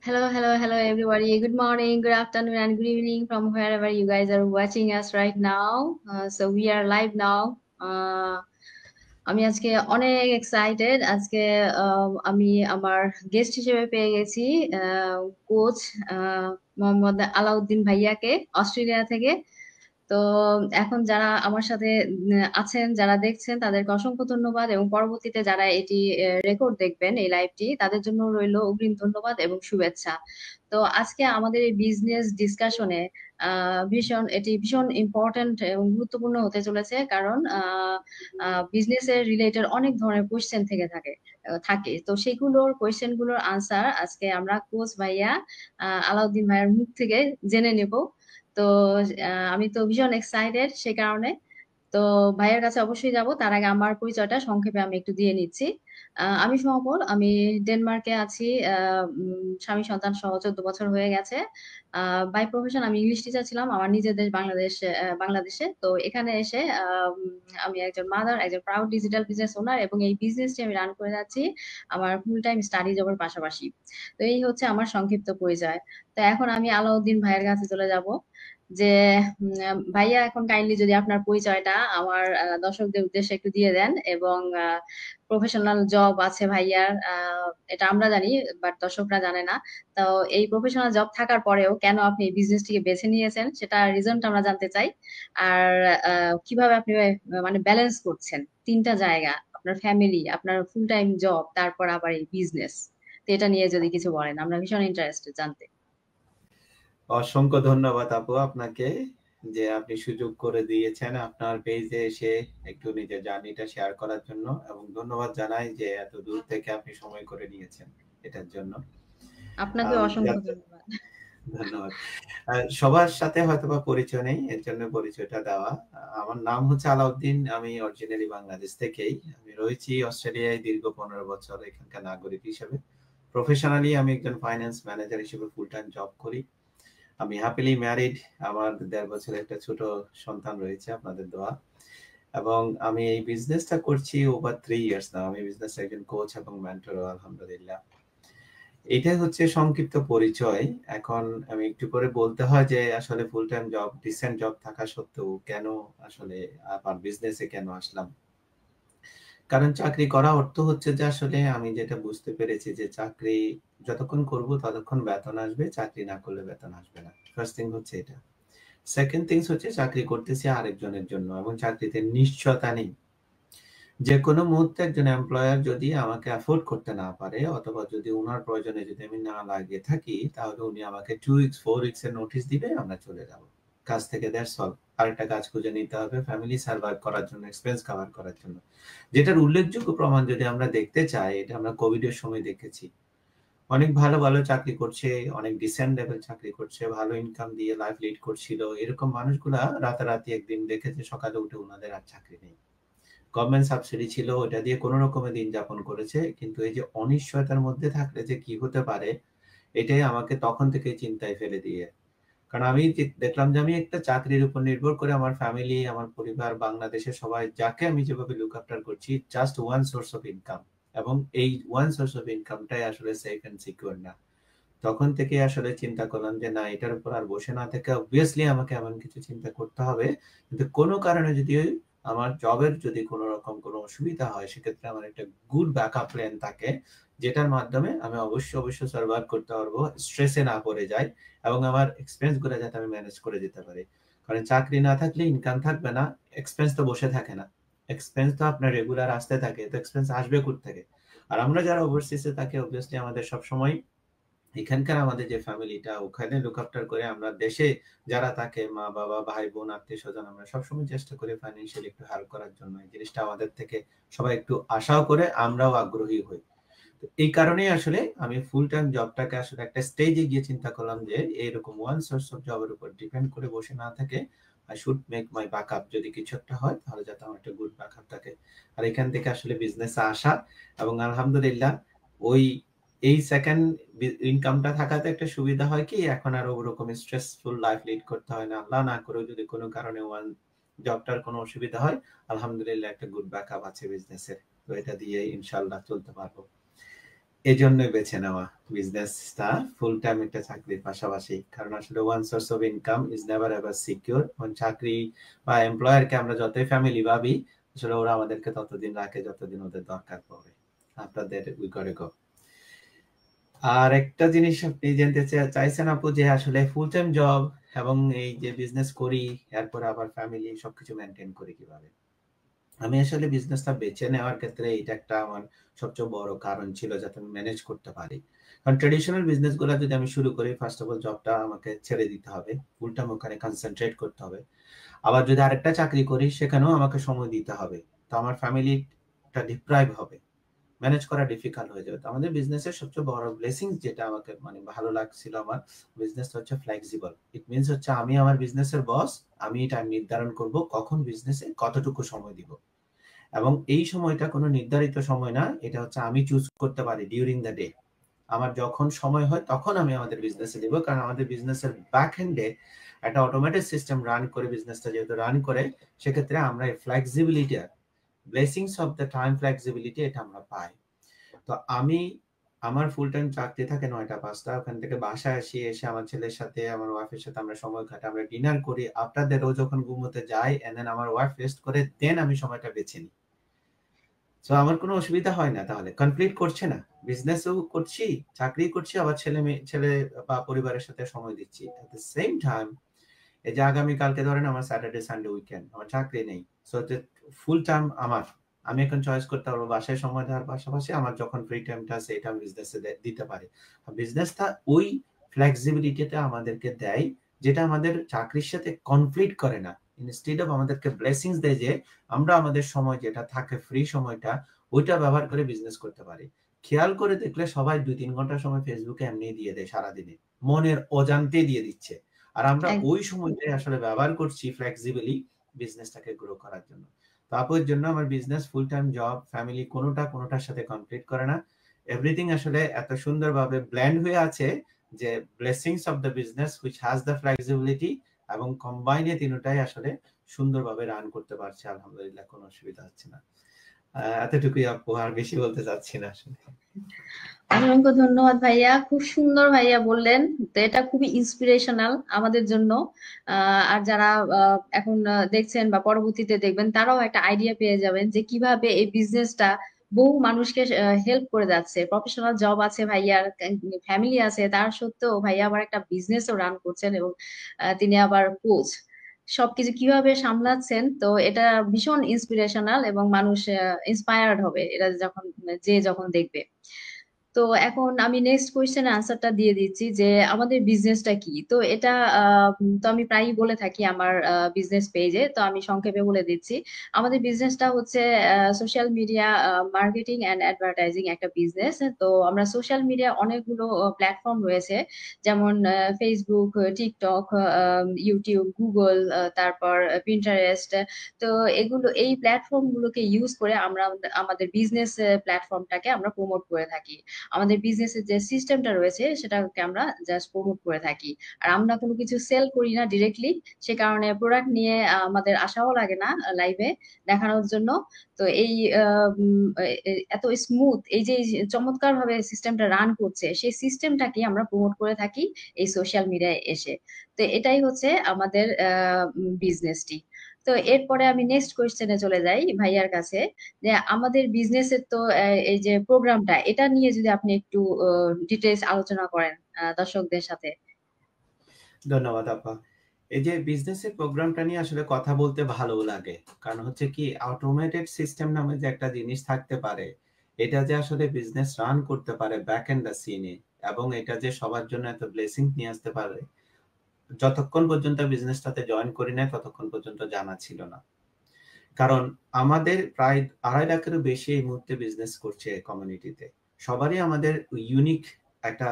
Hello, everybody. Good morning, good afternoon, and good evening from wherever you guys are watching us right now. So we are live now. আমি আজকে অনেক excited আজকে আমি আমার guest হিসেবে পেয়ে গেছি কোচ মোহাম্মদ আলাউদ্দিন ভাইয়াকে অস্ট্রেলিয়া থেকে। তো এখন যারা আমার সাথে আছেন, যারা দেখছেন, তাদেরকে অসংখ্য ধন্যবাদ, এবং পরবর্তীতে যারা এটি রেকর্ড দেখবেন এই লাইভটি, তাদের জন্য রইল অগ্রিম ধন্যবাদ এবং শুভেচ্ছা। তো আজকে আমাদের এই বিজনেস ডিসকাশনে ভীষণ ইম্পর্ট্যান্ট এবং গুরুত্বপূর্ণ হতে চলেছে, কারণ বিজনেসের রিলেটেড অনেক ধরনের কোয়েশ্চেন থাকে। তো কোয়েশ্চেন গুলোর আনসার আজকে আমরা কোচ ভাইয়া আলাউদ্দিন ভাইয়ের মুখ থেকে জেনে নেব। তো আমি তো ভীষণ এক্সাইটেড সে কারণে। তো ভাইয়ের কাছে অবশ্যই যাব, তার আগে আমার পরিচয়টা সংক্ষেপে আমি একটু দিয়ে নিচ্ছি। আমি সফল, আমি ডেনমার্কে আছি। স্বামী সন্তান সহ 14 বছর হয়ে গেছে। বাই প্রফেশন আমি ইংলিশ টিচার ছিলাম আমার নিজের দেশ বাংলাদেশে। তো এখানে এসে আমি একজন মাদার, একজন প্রাউড ডিজিটাল বিজনেস ওনার, এবং এই বিজনেসটি আমি রান করে যাচ্ছি আমার ফুল টাইম স্টাডি জবের পাশাপাশি। তো এই হচ্ছে আমার সংক্ষিপ্ত পরিচয়। তো এখন আমি আলাউদ্দিন ভাইয়ের কাছে চলে যাব, যে ভাইয়া এখন কাইন্ডলি যদি আপনার পরিচয়টা আমার দর্শকদের উদ্দেশ্যে একটু দিয়ে দেন, এবং প্রফেশনাল জব আছে ভাইয়ার, এটা আমরা জানি, বাট দর্শকরা জানে না। তো এই প্রফেশনাল জব থাকার পরেও কেন আপনি এই বিজনেসটিকে বেছে নিয়েছেন, সেটা রিজনটা আমরা জানতে চাই। আর কিভাবে আপনি মানে ব্যালেন্স করছেন তিনটা জায়গা, আপনার ফ্যামিলি, আপনার ফুল টাইম জব, তারপর আবার এই বিজনেস। তো এটা নিয়ে যদি কিছু বলেন, আমরা ভীষণ ইন্টারেস্টেড জানতে। অসংখ্য ধন্যবাদ আপু আপনাকে, যে আপনি সুযোগ করে দিয়েছেন আপনার পেজে এসে একটু নিজের জার্নিটা শেয়ার করার জন্য, এবং ধন্যবাদ জানাই যে এত দূর থেকে আপনি সময় করে নিয়েছেন এটার জন্য। আপনাকে অসংখ্য ধন্যবাদ। ধন্যবাদ। সবার সাথে হয়তোবা পরিচয় নেই, এর জন্য পরিচয়টা দেওয়া। আমার নাম হচ্ছে আলাউদ্দিন, আমি অরিজিনালি বাংলাদেশ থেকেই। আমি রয়েছি অস্ট্রেলিয়ায় দীর্ঘ 15 বছর এখানকার নাগরিক হিসেবে। প্রফেশনালি আমি একজন ফাইন্যান্স ম্যানেজার হিসেবে ফুল টাইম জব করি। আমি হ্যাপিলি ম্যারিড, আমার 1.5 বছরের একটা ছোট সন্তান রয়েছে আপনাদের দোয়া। এবং আমি এই বিজনেসটা করছি ওভার 3 ইয়ার্স না। আমি বিজনেস একজন কোচ এবং মেন্টর, আলহামদুলিল্লাহ। এটাই হচ্ছে সংক্ষিপ্ত পরিচয়। এখন আমি একটু করে বলতে হয় যে আসলে full time job, decent job থাকা সত্ত্বেও কেন আসলে আবার বিজনেসে কেন আসলাম। কারণ চাকরি করা অর্থ হচ্ছে যে আসলে আমি যেটা বুঝতে পেরেছি যে চাকরি যতক্ষণ করব ততক্ষণ বেতন আসবে, চাকরি না করলে বেতন আসবে না। ফার্স্ট থিং হচ্ছে এটা। সেকেন্ড থিংস হচ্ছে চাকরি করতেছি আরেকজনের জন্য, এবং চাকরিতে নিশ্চয়তা নেই। যে কোনো মুহূর্তে একজন এমপ্লয়ার যদি আমাকে অ্যাফোর্ড করতে না পারে, অথবা যদি ওনার প্রয়োজনে যদি আমি না লাগিয়ে থাকি, তাহলে উনি আমাকে 2 উইকস 4 উইকস এর নোটিশ দিবে, আমরা চলে যাব কাজ থেকে। That's all. আরেকটা কাজ খুঁজে নিতে হবে ফ্যামিলি সার্ভাইভ করার জন্য, এক্সপেন্স কভার করার জন্য। যেটার উল্লেখযোগ্য প্রমাণ যদি আমরা দেখতে চাই, এটা আমরা কোভিড এর সময় দেখেছি। অনেক ভালো ভালো চাকরি করছে, অনেক ডিসেন্ট লেভেল চাকরি করছে, ভালো ইনকাম দিয়ে লাইফ লিড করছিল, এরকম মানুষগুলা রাতারাতি একদিন দেখেছে সকালে উঠে ওনাদের আর চাকরি নেই। গভর্নমেন্ট সাবসিডি ছিল, ওটা দিয়ে কোনো রকমে দিন যাপন করেছে। কিন্তু এই যে অনিশ্চয়তার মধ্যে থাকলে যে কি হতে পারে, এটাই আমাকে তখন থেকে চিন্তায় ফেলে দিয়ে। কারণ আমি দেখলাম যে আমি একটা চাকরির উপর নির্ভর করে আমার ফ্যামিলি, আমার পরিবার, বাংলাদেশের সবাই যাকে আমি যেভাবে লুক আফটার করছি, just one source of income, এবং এই ওয়ান সোর্স অফ ইনকামটাই আসলে সেফ এন্ড সিকিউর না। তখন থেকে আসলে চিন্তা করলাম যে না, এটার উপর আর বসে না থেকে অবভিয়াসলি আমাকে এমন কিছু চিন্তা করতে হবে, কিন্তু কোনো কারণে যদি আমার জবের যদি কোনো রকম কোনো অসুবিধা হয়, সেক্ষেত্রে আমার একটা গুড ব্যাকআপ প্ল্যান থাকে, যেটার মাধ্যমে আমি অবশ্যই সার্ভাইভ করতে পারবো, স্ট্রেসে না পড়ে যাই, এবং আমার এক্সপেন্স গুলো যাতে আমি ম্যানেজ করে যেতে পারি। কারণ চাকরি না থাকলে ইনকাম থাকবে না, এক্সপেন্স তো বসে থাকে না। এক্সপেন্স তো আপনার রেগুলার আসতে থাকে, তো এক্সপেন্স আসবে কোথা থেকে? আর আমরা যারা ওভারসিজে থাকি, অবভিয়াসলি আমাদের সবসময় এখানকার আমাদের যে ফ্যামিলিটা, ওখানে লুক আফটার করে আমরা দেশে যারা থাকে, মা বাবা ভাই বোন আত্মীয় স্বজন, আমরা সবসময় চেষ্টা করি ফাইন্যান্সিয়ালি একটু হেল্প করার জন্য। এই জিনিসটা আমাদের থেকে সবাই একটু আশাও করে, আমরাও আগ্রহী হই। তো এই কারণেই আসলে আমি ফুল টাইম জবটাকে আসলে একটা স্টেজে গিয়ে চিন্তা করলাম যে এইরকম ওয়ান সোর্স অফ জবের উপর ডিপেন্ড করে বসে না থাকে, I should make my backup. যদি কিছু একটা হয় তাহলে যাতে আমার একটা গুড ব্যাকআপ থাকে। আর এখান থেকে আসলে বিজনেসে আসা, এবং আলহামদুলিল্লাহ ওই এই সেকেন্ড ইনকামটা থাকাতে একটা সুবিধা হয় কি, এখন আর ওরকম স্ট্রেসফুল লাইফ লিড করতে হয় না। আল্লাহ না করে যদি কোনো কারণে ওয়ান জবটার কোনো অসুবিধা হয়, আলহামদুলিল্লাহ একটা গুড ব্যাকআপ আছে বিজনেসের। তো এটা দিয়ে ইনশাআল্লাহ চলতে পারবো। এজন্যই বেছে নেওয়া বিজনেসটা ফুল টাইম একটা চাকরির পাশাপাশি, কারণ আসলে one source of income is never ever secure. চাকরি বা এমপ্লয়ারকে আমরা যতই ফ্যামিলি ভাবি, আসলে ওরা আমাদেরকে ততদিন রাখে যতদিন ওদের দরকার পড়ে। আপনাদের উই গট গো। আর একটা জিনিস আপনি জানতে চাইছেন আপু, যে আসলে ফুল টাইম জব এবং এই যে বিজনেস করি এরপর আবার ফ্যামিলি সবকিছু মেনটেন করি কিভাবে। আমি আসলে বিজনেসটা বেছে নেওয়ার ক্ষেত্রে এটা একটা আমার সবচেয়ে বড় কারণ ছিল, যাতে আমি ম্যানেজ করতে পারি। কারণ ট্রেডিশনাল বিজনেস গুলো যদি আমি শুরু করি, ফার্স্ট অফ অল জবটা আমাকে ছেড়ে দিতে হবে, ফুল টাইম ওখানে কনসেন্ট্রেট করতে হবে। আবার যদি আরেকটা চাকরি করি সেখানেও আমাকে সময় দিতে হবে, তো আমার ফ্যামিলিটা ডিপ্রাইভ হবে, ম্যানেজ করা ডিফিকাল্ট হয়ে যাবে। তো আমাদের বিজনেসের সবচেয়ে বড় ব্লেসিং যেটা আমাকে মানে ভালো লাগছিল আমার বিজনেসটা হচ্ছে ফ্লেক্সিবল। ইট মিনস হচ্ছে আমি আমার বিজনেসের বস, আমি টাইম নির্ধারণ করব কখন বিজনেসে কতটুকু সময় দিব, এবং এই সময়টা কোনো নির্ধারিত সময় না, এটা হচ্ছে আমি চুজ করতে পারি ডিউরিং দ্য ডে। আমার যখন সময় হয় তখন আমি আমাদের বিজনেসে দিব, কারণ আমাদের বিজনেসের ব্যাক এন্ডে একটা অটোমেটেড সিস্টেম রান করে, বিজনেসটা যেহেতু রান করে, সেক্ষেত্রে আমরা এই flexibility, blessings of the time flexibility এটা আমরা পাই। তো আমি আমার ফুল টাইম চাকরি থাকে 9টা 5টা, ওখান থেকে বাসায় আসি, এসে আমার ছেলের সাথে আমার ওয়াইফের সাথে আমরা সময় কাটাই, আমরা ডিনার করি, আফটার দ্যাট ও যখন ঘুমোতে যায় এন্ড দেন আমার ওয়াইফ রেস্ট করে, দেন আমি সময়টা বেছে নিই। সো আমার কোনো অসুবিধা হয় না, তাহলে কনফ্লিক্ট করছে না, বিজনেসও করছি, চাকরি করছি, আবার ছেলে বা পরিবারের সাথে সময় দিচ্ছি। এট দ্য সেম টাইম এই যে আগামী কালকে ধরেন আমার স্যাটারডে সানডে উইকেন্ড, আমার চাকরি নেই, সো ফুল টাইম আমার, আমি এখন চয়েস করতে পারবো বাসায় সময় দেওয়ার পাশাপাশি আমার যখন ফ্রি টাইমটা আছে এটা আমি বিজনেসে দিতে পারি। বিজনেসটা ওই ফ্লেক্সিবিলিটিটা আমাদেরকে দেয়, যেটা আমাদের চাকরির সাথে কনফ্লিক্ট করে না। ইনস্টেড অফ আমাদেরকে ব্লেসিংস দেয় যে আমরা আমাদের সময় যেটা থাকে ফ্রি সময়টা, ওইটা ব্যবহার করে বিজনেস করতে পারি। খেয়াল করে দেখলে সবাই 2-3 ঘন্টা সময় ফেসবুকে এমনি দিয়ে দেয় সারাদিনে, মনের অজান্তে দিয়ে দিচ্ছে, আর আমরা ওই সময়টাই আসলে ব্যবহার করছি ফ্লেক্সিবলি বিজনেসটাকে গ্রো করার জন্য। তো আপুর জন্য আমার বিজনেস, ফুল টাইম জব, ফ্যামিলি কোনোটার সাথে কনফ্লিক্ট করে না। এভরিথিং আসলে এত সুন্দরভাবে ব্লেন্ড হয়ে আছে যে blessings of the business which has the flexibility, এবং কম্বাইনে তিনটাই আসলে সুন্দরভাবে রান করতে পারছে, আলহামদুলিল্লাহ কোনো অসুবিধা হচ্ছে না। এতটুকুই আপু, আর বেশি বলতে চাচ্ছি না আসলে। অসংখ্য ধন্যবাদ ভাইয়া, খুব সুন্দর ভাইয়া বললেন। তো এটা খুবই ইন্সপিরেশনাল আমাদের জন্য। আর যারা এখন দেখছেন বা পরবর্তীতে দেখবেন, তারাও একটা আইডিয়া পেয়ে যাবেন যে কিভাবে এই বিজনেসটা বহু মানুষকে হেল্প করে যাচ্ছে। প্রফেশনাল জব আছে ভাইয়ার, ফ্যামিলি আছে, তার সত্ত্বেও ভাইয়া আবার একটা বিজনেসও রান করছেন, এবং তিনি আবার কোচ। সবকিছু কিভাবে সামলাচ্ছেন, তো এটা ভীষণ ইন্সপিরেশনাল, এবং মানুষ ইন্সপায়ার্ড হবে এটা যখন দেখবে। তো এখন আমি নেক্সট কোয়েশ্চেনের আনসারটা দিয়ে দিচ্ছি যে আমাদের বিজনেসটা কি। তো এটা তো আমি প্রায়ই বলে থাকি আমার বিজনেস পেজে, তো আমি সংক্ষেপে বলে দিচ্ছি। আমাদের বিজনেসটা হচ্ছে social media marketing and advertising একটা বিজনেস। তো আমরা সোশ্যাল মিডিয়া অনেকগুলো প্ল্যাটফর্ম রয়েছে, যেমন ফেসবুক, টিকটক, ইউটিউব, গুগল, তারপর পিন্টারেস্ট। তো এই প্ল্যাটফর্ম গুলোকে ইউজ করে আমরা আমাদের বিজনেস প্ল্যাটফর্মটাকে আমরা প্রমোট করে থাকি। আমাদের বিজনেসের যে সিস্টেমটা রয়েছে সেটাকে আমরা জাস্ট প্রমোট করে থাকি। আর আমরা কোনো কিছু সেল করি না ডিরেক্টলি, সে কারণে প্রোডাক্ট নিয়ে আমাদের আশাও লাগে না লাইভে দেখানোর জন্য। তো এই এত স্মুথ, এই যে চমৎকার ভাবে সিস্টেমটা রান করছে, সেই সিস্টেমটাকে আমরা প্রমোট করে থাকি এই সোশ্যাল মিডিয়ায় এসে। তো এটাই হচ্ছে আমাদের বিজনেসটি। তো এরপরে আমি নেক্সট কোয়েশ্চেনে চলে যাই ভাইয়ার কাছে, যে আমাদের বিজনেসের তো এই যে প্রোগ্রামটা, এটা নিয়ে যদি আপনি একটু ডিটেইলস আলোচনা করেন দর্শকদের সাথে। ধন্যবাদ আপা। এই যে বিজনেসের প্রোগ্রামটা নিয়ে আসলে কথা বলতে ভালো লাগে, কারণ হচ্ছে কি অটোমেটেড সিস্টেম নামে যে একটা জিনিস থাকতে পারে, এটা যে আসলে বিজনেস রান করতে পারে ব্যাক এন্ড দ্য সিনে, এবং এটা যে সবার জন্য এত ব্লেসিং নিয়ে আসতে পারে, যতক্ষণ পর্যন্ত বিজনেসটাতে জয়েন করি না ততক্ষণ পর্যন্ত জানা ছিল না। কারণ আমাদের প্রায় 2.5 লাখেরও বেশি এই মুহূর্তে বিজনেস করছে কমিউনিটিতে। সবারই আমাদের ইউনিক একটা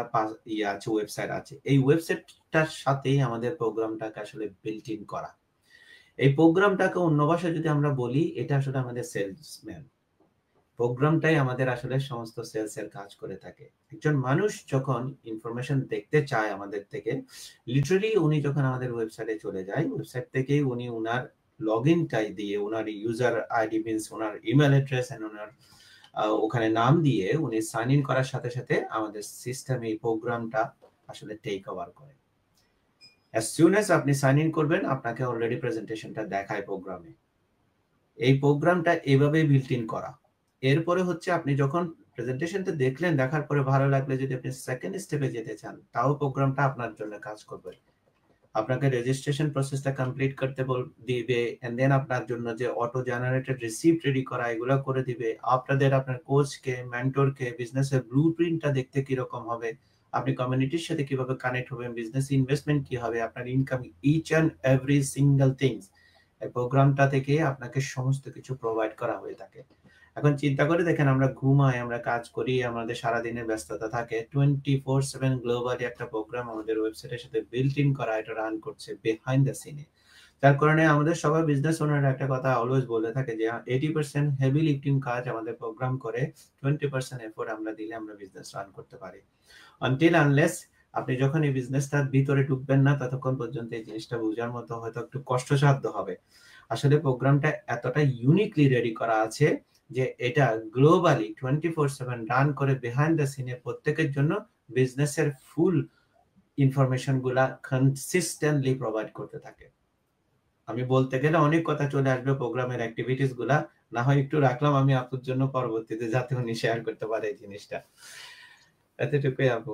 আছে, ওয়েবসাইট আছে। এই ওয়েবসাইটটার সাথেই আমাদের প্রোগ্রামটাকে আসলে বিল্ট ইন করা। এই প্রোগ্রামটাকে অন্য ভাষায় যদি আমরা বলি, এটা আসলে আমাদের সেলসম্যান প্রোগ্রামটাই আমাদের আসলে সমস্ত সেলসের কাজ করে থাকে। একজন মানুষ যখন ইনফরমেশন দেখতে চায় আমাদের থেকে, লিটারালি উনি যখন আমাদের ওয়েবসাইটে চলে যায়, ওয়েবসাইট থেকেই উনি ওনার লগ ইনটাই দিয়ে, ওনার ইউজার আইডি মিনস ওনার ইমেল অ্যাড্রেস এন্ড ওনার ওখানে নাম দিয়ে উনি সাইন ইন করার সাথে সাথে আমাদের সিস্টেম এই প্রোগ্রামটা আসলে টেক ওভার করে। as soon as আপনি সাইন ইন করবেন আপনাকে অলরেডি প্রেজেন্টেশনটা দেখায় প্রোগ্রামে। এই প্রোগ্রামটা এভাবেই বিল্ট ইন করা। এরপরে হচ্ছে আপনি যখন প্রেজেন্টেশনটা দেখলেন, দেখার পরে ভালো লাগলে যদি আপনি সেকেন্ড স্টেপে যেতে চান, তাও প্রোগ্রামটা আপনার জন্য কাজ করবে। আপনাকে রেজিস্ট্রেশন প্রসেসটা কমপ্লিট করতে দিবে, এন্ড দেন আপনার জন্য যে অটো জেনারেটেড রিসিপ্ট রেডি করা এগুলো করে দিবে। আপনার কোচকে, মেন্টরকে বিজনেসের ব্লুপ্রিন্টটা দেখতে কিরকম হবে, আপনি কমিউনিটির সাথে কিভাবে কানেক্ট হবেন, বিজনেস ইনভেস্টমেন্ট কি হবে, আপনার income, each and every single things এই প্রোগ্রামটা থেকে আপনাকে সমস্ত কিছু প্রোভাইড করা হয়ে থাকে। এখন চিন্তা করে দেখেন, আমরা ঘুমাই, আমরা কাজ করি, আমাদের সারাদিনের ব্যস্ততা থাকে, 24/7 গ্লোবালি একটা প্রোগ্রাম আমাদের ওয়েবসাইটের সাথে বিল্ট ইন করা, এটা রান করছে বিহাইন্ড দ্য সিনে। তার কারণে আমাদের সবাই বিজনেস ওনার একটা কথা অলওয়েজ বলে থাকে যে 80% হেভি লিফটিং কাজ আমাদের প্রোগ্রাম করে, 20% এফোর্ট আমরা দিলে আমরা বিজনেস রান করতে পারি। আনটিল আনলেস আপনি যখন এই বিজনেসটার ভিতরে ঢুকবেন না, ততক্ষণ পর্যন্ত এই জিনিসটা বোঝার মতো হয়তো একটু কষ্টসাধ্য হবে। আসলে প্রোগ্রামটা এতটা ইউনিকলি রেডি করা আছে যে এটা গ্লোবালি 24/7 রান করে বিহাইন্ড দ্য সিনে প্রত্যেকের জন্য বিজনেসের ফুল ইনফরমেশন গুলা কনসিস্টেন্টলি প্রোভাইড করতে থাকে। আমি বলতে গেলে অনেক কথা চলে আসবে প্রোগ্রামের অ্যাক্টিভিটিস গুলা, না হয় একটু রাখলাম আমি আপনার জন্য, পরবর্তীতে যাতে উনি শেয়ার করতে পারে এই জিনিসটা। এতটুকুই আপু।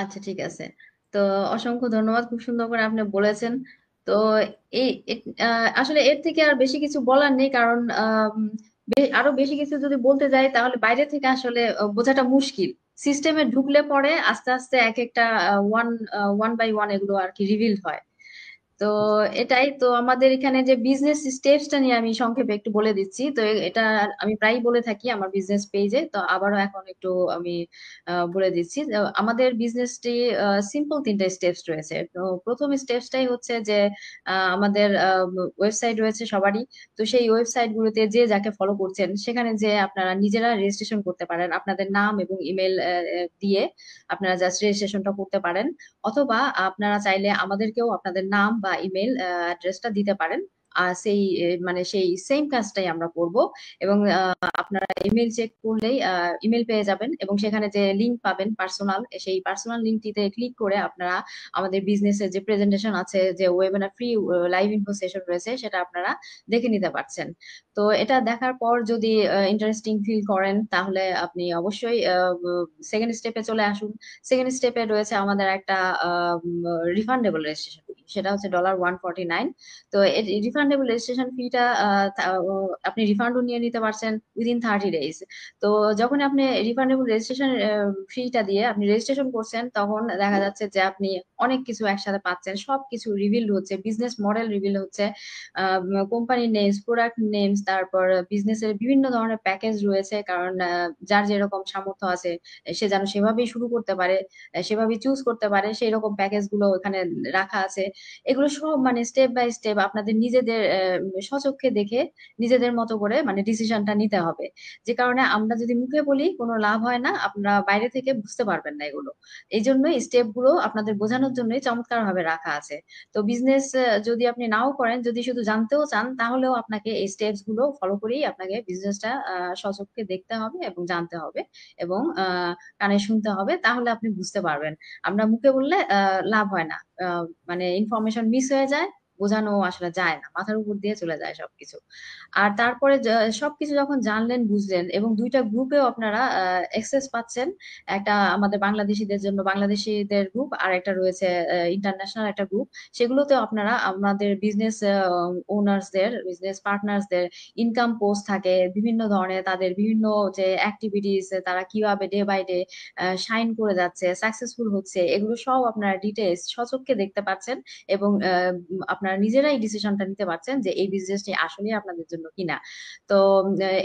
আচ্ছা, ঠিক আছে। তো অসংখ্য ধন্যবাদ, খুব সুন্দর করে আপনি বলেছেন। তো এই আসলে এর থেকে আর বেশি কিছু বলার নেই, কারণ আরো বেশি কিছু যদি বলতে যাই তাহলে বাইরে থেকে আসলে বোঝাটা মুশকিল। সিস্টেমে ঢুকলে পরে আস্তে আস্তে এক একটা ওয়ান ওয়ান বাই ওয়ান এগুলো আর কি রিভিল হয়। তো এটাই তো আমাদের এখানে যে বিজনেস স্টেপসটা নিয়ে আমি সংক্ষেপে একটু বলে দিচ্ছি। তো এটা আমি প্রায়ই বলে থাকি আমার বিজনেস পেজে, তো আবারও এখন একটু আমি বলে দিচ্ছি। তো আমাদের বিজনেসটি সিম্পল তিনটা স্টেপস রয়েছে। তো প্রথম স্টেপসটাই হচ্ছে যে আমাদের ওয়েবসাইট রয়েছে সবারই। তো সেই ওয়েবসাইট গুলোতে যে যাকে ফলো করছেন সেখানে যে আপনারা নিজেরা রেজিস্ট্রেশন করতে পারেন, আপনাদের নাম এবং ইমেল দিয়ে আপনারা জাস্ট রেজিস্ট্রেশনটা করতে পারেন। অথবা আপনারা চাইলে আমাদেরকেও আপনাদের নাম বা ইমেল অ্যাড্রেসটা দিতে পারেন। আর সেই মানে সেই সেম কাজটাই আমরা করব। এবং আপনারা ইমেল চেক করলেই ইমেল পেয়ে যাবেন, এবং সেখানে যে লিংক পাবেন পার্সোনাল, সেই পার্সোনাল লিংকটিতে ক্লিক করে আপনারা আমাদের বিজনেসের যে প্রেজেন্টেশন আছে, যে webinar free live info session রয়েছে, সেটা আপনারা দেখে নিতে পারছেন। তো এটা দেখার পর যদি ইন্টারেস্টিং ফিল করেন তাহলে আপনি অবশ্যই সেকেন্ড স্টেপে চলে আসুন। সেকেন্ড স্টেপে রয়েছে আমাদের একটা রিফান্ডেবল রেজিস্ট্রেশন ফি, সেটা হচ্ছে $149। তো রিফান্ডেবল রেজিস্ট্রেশন ফিটা আপনি রিফান্ডও নিয়ে নিতে পারছেন উইদিন 30 days। তো যখন আপনি রিফান্ডেবল রেজিস্ট্রেশন ফিটা দিয়ে আপনি রেজিস্ট্রেশন করছেন, তখন দেখা যাচ্ছে যে আপনি অনেক কিছু একসাথে পাচ্ছেন, সবকিছু রিভিল হচ্ছে, বিজনেস মডেল রিভিল হচ্ছে, কোম্পানি নেমস, প্রোডাক্ট নেমস, তারপর বিজনেসের বিভিন্ন ধরনের প্যাকেজ রয়েছে। কারণ যার যেরকম সামর্থ্য আছে সে যেন সেভাবেই শুরু করতে পারে, সেভাবেই চুজ করতে পারে, সেই রকম প্যাকেজ গুলো ওখানে রাখা আছে। এগুলো সব মানে স্টেপ বাই স্টেপ আপনাদের নিজেদের স্বচক্ষে দেখে নিজেদের মতো করে মানে ডিসিশনটা নিতে হবে। যে কারণে আমরা যদি মুখে বলি কোনো লাভ হয় না, আপনারা বাইরে থেকে বুঝতে পারবেন না এগুলো। এই জন্যই স্টেপ গুলো আপনাদের বোঝানোর জন্যই চমৎকার ভাবে রাখা আছে। তো বিজনেস যদি আপনি নাও করেন, যদি শুধু জানতেও চান, তাহলেও আপনাকে এই স্টেপস গুলো ফলো করেই আপনাকে বিজনেসটা স্বচক্ষে দেখতে হবে এবং জানতে হবে, এবং কানে শুনতে হবে, তাহলে আপনি বুঝতে পারবেন। আমরা মুখে বললে লাভ হয় না, মানে ইনফরমেশন মিস হয়ে যায়, বোঝানো আসলে যায় না, মাথার উপর দিয়ে চলে যায় সবকিছু। আর তারপরে সবকিছু যখন জানলেন বুঝলেন, এবং দুইটা গ্রুপেও আপনারা অ্যাক্সেস পাচ্ছেন, একটা আমাদের বাংলাদেশিদের জন্য বাংলাদেশিদের গ্রুপ, আর একটা রয়েছে ইন্টারন্যাশনাল একটা গ্রুপ। সেগুলোতেও আপনারা আমাদের বিজনেস ওনার্সদের, বিজনেস পার্টনার্সদের ইনকাম পোস্ট থাকে, বিভিন্ন ধরনের তাদের বিভিন্ন যে অ্যাক্টিভিটিস, তারা কিভাবে ডে বাই ডে শাইন করে যাচ্ছে, সাকসেসফুল হচ্ছে, এগুলো সব আপনারা ডিটেলস স্বচক্ষে দেখতে পাচ্ছেন। এবং আপনারা নিজেরাই ডিসিশনটা নিতে পারছেন যে এই বিজনেসটি আসলে আপনাদের জন্য কিনা। তো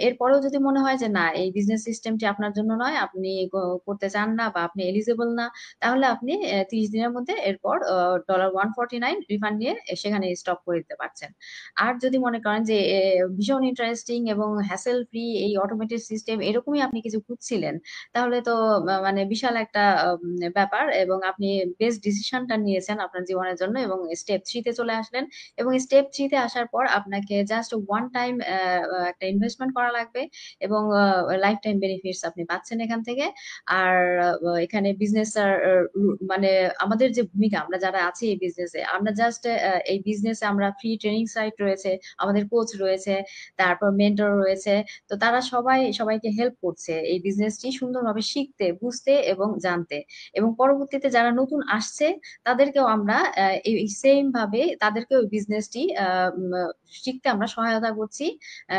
এরপরেও যদি মনে হয় যে না, এই বিজনেস সিস্টেমটি আপনার জন্য নয়, আপনি করতে চান না বা আপনি এলিজিবল না, তাহলে আপনি 30 দিনের মধ্যে এরপর $149 রিফান্ড নিয়ে সেখানে স্টপ করে দিতে পারছেন। আর যদি মনে করেন যে ভীষণ ইন্টারেস্টিং এবং হ্যাসেল ফ্রি এই অটোমেটেড সিস্টেম এরকমই আপনি কিছু খুঁজছিলেন, তাহলে তো মানে বিশাল একটা ব্যাপার, এবং আপনি বেস্ট ডিসিশনটা নিয়েছেন আপনার জীবনের জন্য, এবং স্টেপ 3 তে চলে আসলেন। আসলেন, এবং স্টেপ 3 তে আসার পর আপনাকে জাস্ট ওয়ান টাইম একটা ইনভেস্টমেন্ট করা লাগবে, এবং লাইফ টাইম বেনিফিটস আপনি পাচ্ছেন এখান থেকে। আর এখানে বিজনেস মানে আমাদের যে ভূমিকা, আমরা যারা আছি এই বিজনেসে, আমরা জাস্ট এই বিজনেসে আমরা ফ্রি ট্রেনিং সাইট রয়েছে, আমাদের কোচ রয়েছে, তারপর মেন্টর রয়েছে। তো তারা সবাইকে হেল্প করছে এই বিজনেসটি সুন্দরভাবে শিখতে, বুঝতে এবং জানতে। এবং পরবর্তীতে যারা নতুন আসছে তাদেরকেও আমরা এই সেম ভাবে তাদেরকেও বিজনেসটি শিখতে আমরা সহায়তা করছি,